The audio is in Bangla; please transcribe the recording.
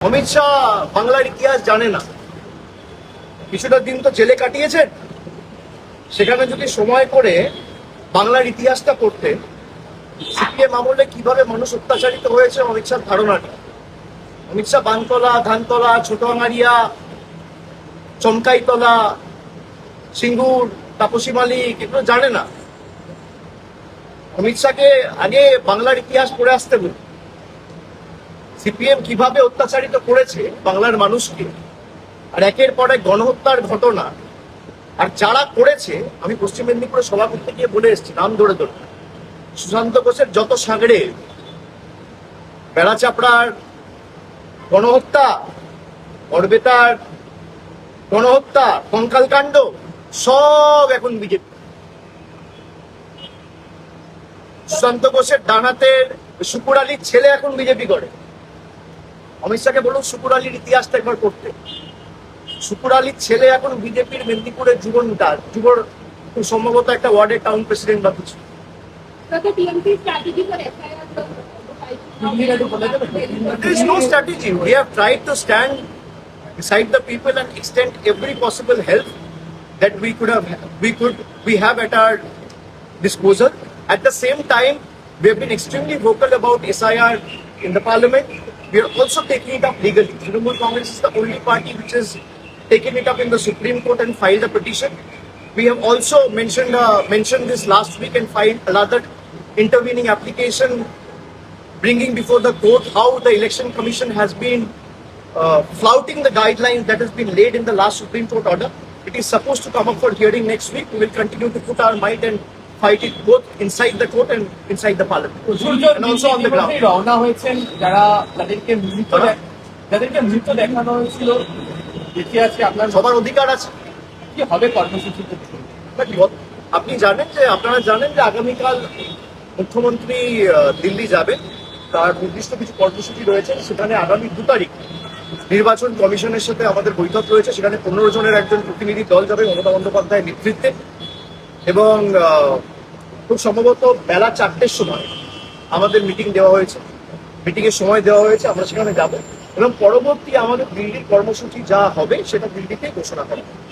অমিত শাহ বাংলার ইতিহাস জানে না। কিছুটা দিন তো জেলে কাটিয়েছেন, সেখানে যদি সময় করে বাংলার ইতিহাসটা পড়তে, সিপিএম আমলে কিভাবে মানুষ অত্যাচারিত হয়েছে অমিত শাহ ধারণাটা। অমিত শাহ বানতলা, ধানতলা, ছোটআঙারিয়া, চমকাইতলা, সিঙ্গুর, তাপসী মালিক এগুলো জানে না। অমিত শাহকে আগে বাংলার ইতিহাস পড়ে আসতে বলি, সিপিএম কিভাবে অত্যাচারিত করেছে বাংলার মানুষকে, আর একের পর এক গণহত্যার ঘটনা। আর যারা করেছে, আমি পশ্চিম মেদিনীপুরে সভা করতে গিয়ে বলে এসেছি নাম ধরে ধরে, সুশান্ত ঘোষের যত সাগরে, বেড়া চাপড়ার গণহত্যা, অর্বেতার গণহত্যা, কঙ্কাল কাণ্ড, সব এখন বিজেপি। সুশান্ত ঘোষের ডানাতের শুকুর আলীর ছেলে এখন বিজেপি করে। অমিত শাহকে বলুন শুকুর আলীর ইতিহাসটা একবার করতে। শুকুর আলীর ছেলে এখন বিজেপির মেদিনীপুরের যুবর খুব সম্ভবত একটা ওয়ার্ডের টাউন প্রেসিডেন্ট বা কিছু। There is no strategy. We have tried to stand beside the people and extend every possible help that we have at our disposal. At the same time, we have been extremely vocal about SIR in the parliament. We are also taking it up legally. Trinamool Congress is the only party which has taken it up in the Supreme Court and filed a petition. We have also mentioned this last week and filed another intervening application bringing before the court how the Election Commission has been flouting the guidelines that has been laid in the last Supreme Court order. It is supposed to come up for hearing next week. We will continue to put our might and fight it both inside the court and inside the parliament. And also on the ground. রওনা হয়েছেন যারা যাদেরকে মৃত দেখানো হয়েছিল, দেখে আছে আপনার সবার অধিকার আছে। কি হবে কর্মসূচিতে? আপনারা জানেন যে আগামীকাল মুখ্যমন্ত্রী দিল্লি যাবেন। তার নির্দিষ্ট কিছু কর্মসূচি রয়েছে। সেখানে আগামী 2 তারিখ নির্বাচন কমিশনের সাথে আমাদের বৈঠক রয়েছে। সেখানে 15 জনের একজন প্রতিনিধি দল যাবে মমতা বন্দ্যোপাধ্যায়ের নেতৃত্বে, এবং খুব সম্ভবত বেলা 4টের সময় আমাদের মিটিং দেওয়া হয়েছে, মিটিংয়ের সময় দেওয়া হয়েছে। আমরা সেখানে যাব এবং পরবর্তী আমাদের দিল্লির কর্মসূচি যা হবে সেটা দিল্লিতে ঘোষণা করা হবে।